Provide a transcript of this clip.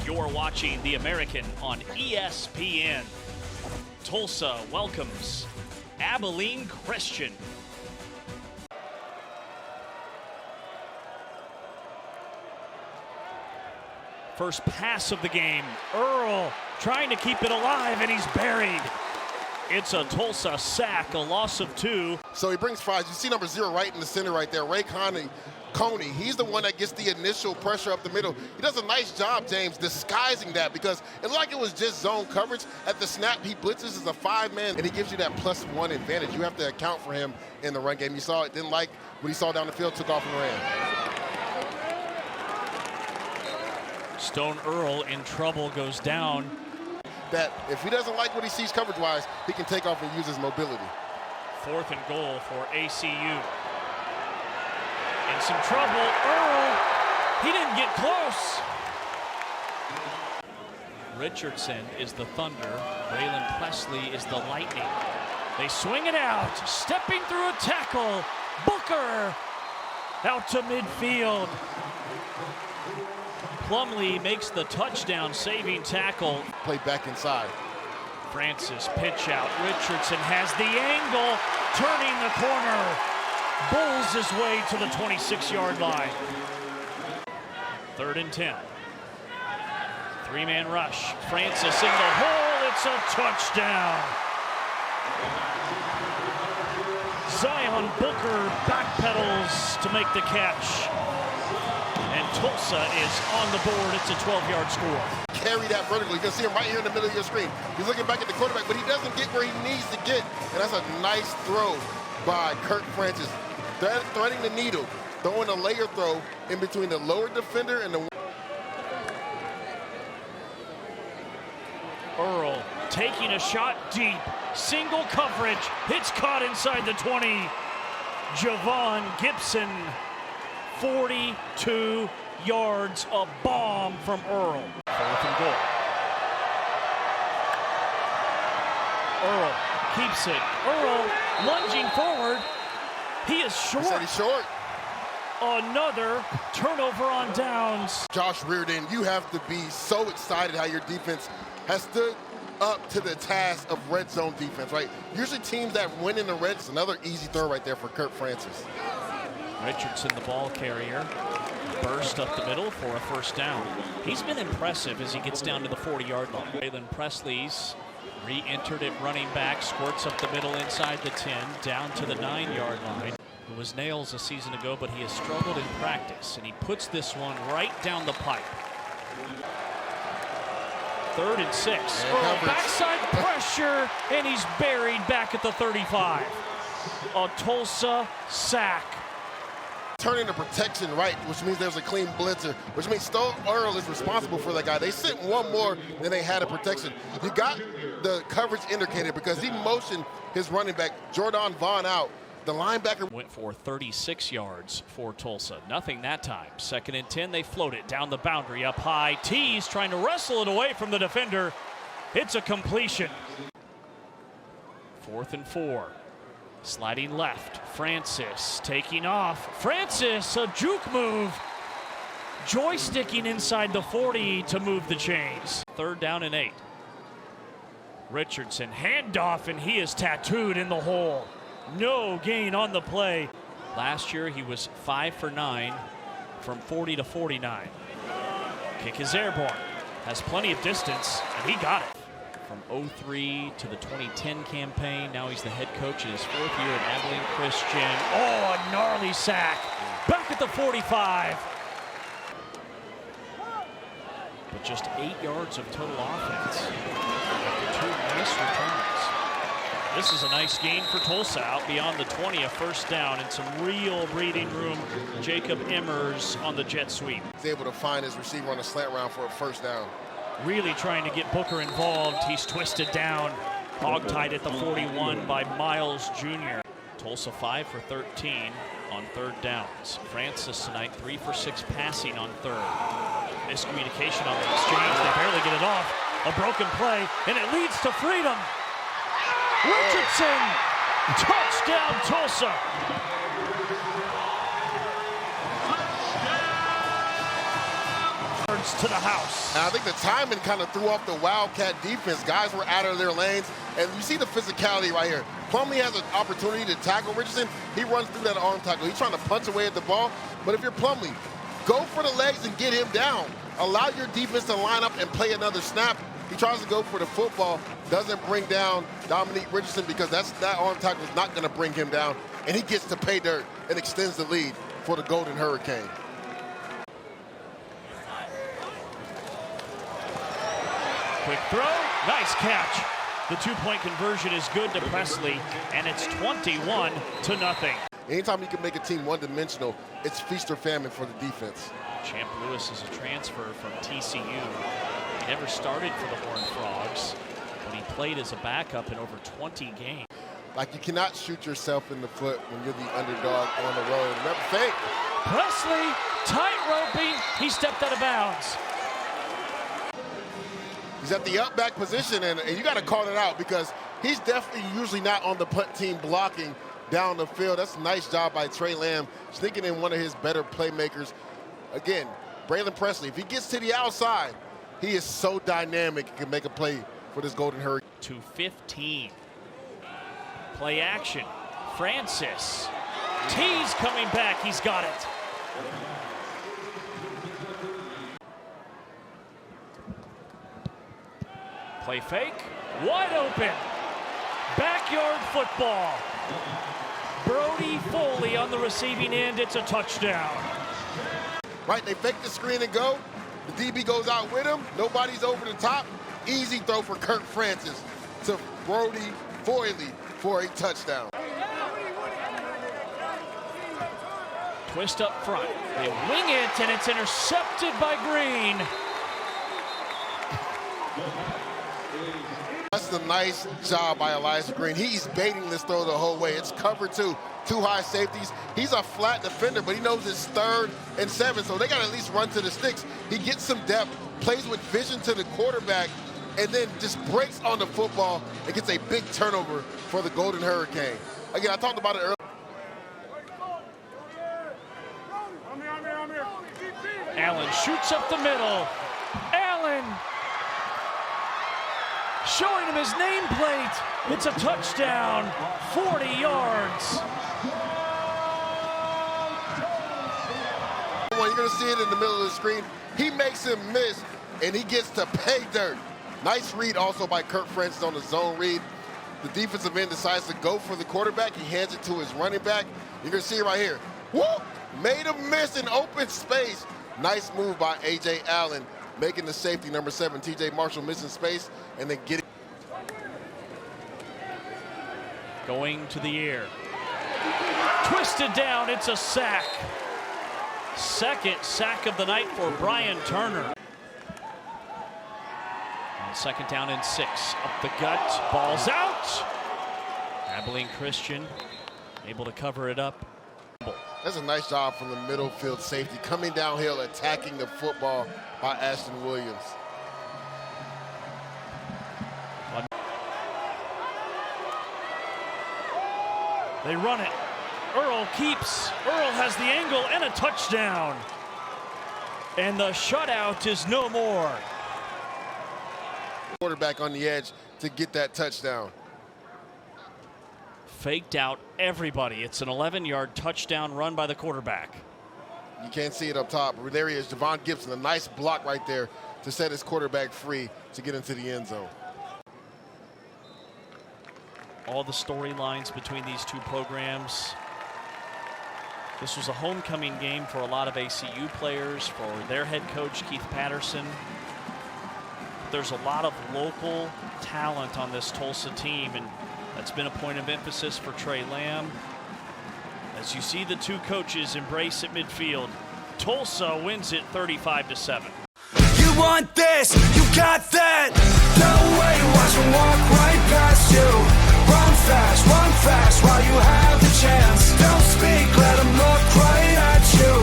You're watching The American on ESPN. Tulsa welcomes Abilene Christian. First pass of the game. Earl trying to keep it alive, and he's buried. It's a Tulsa sack, a loss of 2. So he brings fries. You see number 0 right in the center right there, Ray Coney. He's the one that gets the initial pressure up the middle. He does a nice job, James, disguising that because it looked like it was just zone coverage. At the snap, he blitzes as a 5-man, and he gives you that +1 advantage. You have to account for him in the run game. You saw it, didn't like what he saw down the field, took off and ran. Stone Earl in trouble, goes down. That if he doesn't like what he sees coverage-wise, he can take off and use his mobility. 4th and goal for ACU. In some trouble, Earl, he didn't get close. Richardson is the Thunder, Braylon Presley is the Lightning. They swing it out, stepping through a tackle, Booker out to midfield. Plumlee makes the touchdown saving tackle. Play back inside. Francis pitch out, Richardson has the angle, turning the corner. Bulls his way to the 26-yard line. 3rd and 10. 3-man rush. Francis in the hole. It's a touchdown. Zion Booker backpedals to make the catch. And Tulsa is on the board. It's a 12-yard score. Carry that vertically. You can see him right here in the middle of your screen. He's looking back at the quarterback, but he doesn't get where he needs to get. And that's a nice throw by Kirk Francis. Threading the needle, throwing a layer throw in between the lower defender and the... Earl taking a shot deep, single coverage, it's caught inside the 20. Javon Gibson, 42 yards, a bomb from Earl. 4th and goal. Earl keeps it. Earl lunging forward. He is short. He said he's short. Another turnover on downs. Josh Reardon, you have to be so excited how your defense has stood up to the task of red zone defense, right? Usually teams that win in the red, it's another easy throw right there for Kirk Francis. Richardson, the ball carrier, burst up the middle for a first down. He's been impressive as he gets down to the 40-yard line. Braylon Presley's re-entered at running back, squirts up the middle inside the 10, down to the 9-yard line. It was nails a season ago, but he has struggled in practice, and he puts this one right down the pipe. 3rd and 6. Oh, backside pressure, and he's buried back at the 35. A Tulsa sack. Turning the protection right, which means there's a clean blitzer, which means Stone Earl is responsible for that guy. They sent one more than they had a protection. You got the coverage indicator because he motioned his running back, Jordan Vaughn, out. The linebacker went for 36 yards for Tulsa. Nothing that time. 2nd and 10, they float it down the boundary up high. Tees trying to wrestle it away from the defender. It's a completion. 4th and 4. Sliding left, Francis taking off. Francis, a juke move. Joysticking inside the 40 to move the chains. 3rd down and 8. Richardson, handoff, and he is tattooed in the hole. No gain on the play. Last year he was 5 for 9 from 40 to 49. Kick is airborne. Has plenty of distance, and he got it. From 03 to the 2010 campaign, now he's the head coach in his 4th year at Abilene Christian. Oh, a gnarly sack. Back at the 45. But just 8 yards of total offense after 2 nice returns. This is a nice gain for Tulsa out beyond the 20, a first down and some real breathing room. Jacob Emmers on the jet sweep. He's able to find his receiver on a slant round for a first down. Really trying to get Booker involved. He's twisted down. Hog-tied at the 41 by Miles Jr. Tulsa 5 for 13 on 3rd downs. Francis tonight 3 for 6 passing on 3rd. Miscommunication on the exchange. They barely get it off. A broken play, and it leads to freedom. Richardson, touchdown Tulsa. yards to the house. And I think the timing kind of threw off the Wildcat defense. Guys were out of their lanes, and you see the physicality right here. Plumlee has an opportunity to tackle Richardson. He runs through that arm tackle. He's trying to punch away at the ball, but if you're Plumlee, go for the legs and get him down. Allow your defense to line up and play another snap. He tries to go for the football, doesn't bring down Dominic Richardson because that arm tackle is not going to bring him down, and he gets to pay dirt and extends the lead for the Golden Hurricane. Quick throw, nice catch. The two-point conversion is good to Presley, and it's 21-0. Anytime you can make a team one-dimensional, it's feast or famine for the defense. Champ Lewis is a transfer from TCU. He never started for the Horned Frogs, but he played as a backup in over 20 games. Like, you cannot shoot yourself in the foot when you're the underdog on the road. Remember, fake. Presley, tight-roping, he stepped out of bounds. He's at the up back position, and you got to call it out because he's definitely usually not on the punt team blocking down the field. That's a nice job by Tre Lamb, sneaking in one of his better playmakers. Again, Braylon Presley, if he gets to the outside, he is so dynamic, he can make a play for this Golden Hurricane. 2:15. Play action. Francis. T's coming back. He's got it. Play fake. Wide open. Backyard football. Brody Foley on the receiving end. It's a touchdown. Right, they fake the screen and go. The DB goes out with him. Nobody's over the top. Easy throw for Kirk Francis to Brody Foley for a touchdown. Twist up front. They wing it, and it's intercepted by Green. That's a nice job by Elijah Green. He's baiting this throw the whole way. It's cover two high safeties. He's a flat defender, but he knows it's 3rd and 7, so they got to at least run to the sticks. He gets some depth, plays with vision to the quarterback, and then just breaks on the football and gets a big turnover for the Golden Hurricane. Again, I talked about it earlier. Allen shoots up the middle. Allen showing him his nameplate. It's a touchdown, 40 yards. You're going to see it in the middle of the screen. He makes him miss, and he gets to pay dirt. Nice read also by Kirk Francis on the zone read. The defensive end decides to go for the quarterback. He hands it to his running back. You're going to see it right here. Whoop! Made him miss in open space. Nice move by A.J. Allen, making the safety number 7, T.J. Marshall, missing space, and then getting. Going to the air. Twisted down, it's a sack. Second sack of the night for Brian Turner. On 2nd down and 6. Up the gut, ball's out. Abilene Christian able to cover it up. That's a nice job from the middle field safety, coming downhill, attacking the football by Ashton Williams. They run it. Earl keeps. Earl has the angle and a touchdown. And the shutout is no more. Quarterback on the edge to get that touchdown. Faked out everybody. It's an 11-yard touchdown run by the quarterback. You can't see it up top. There he is, Javon Gibson, a nice block right there to set his quarterback free to get into the end zone. All the storylines between these two programs. This was a homecoming game for a lot of ACU players, for their head coach, Keith Patterson. There's a lot of local talent on this Tulsa team, and that's been a point of emphasis for Tre Lamb. As you see the two coaches embrace at midfield, Tulsa wins it 35-7. You want this, you got that. No way, watch them walk right past you. Run fast while you have the chance. Don't speak, let them look right at you.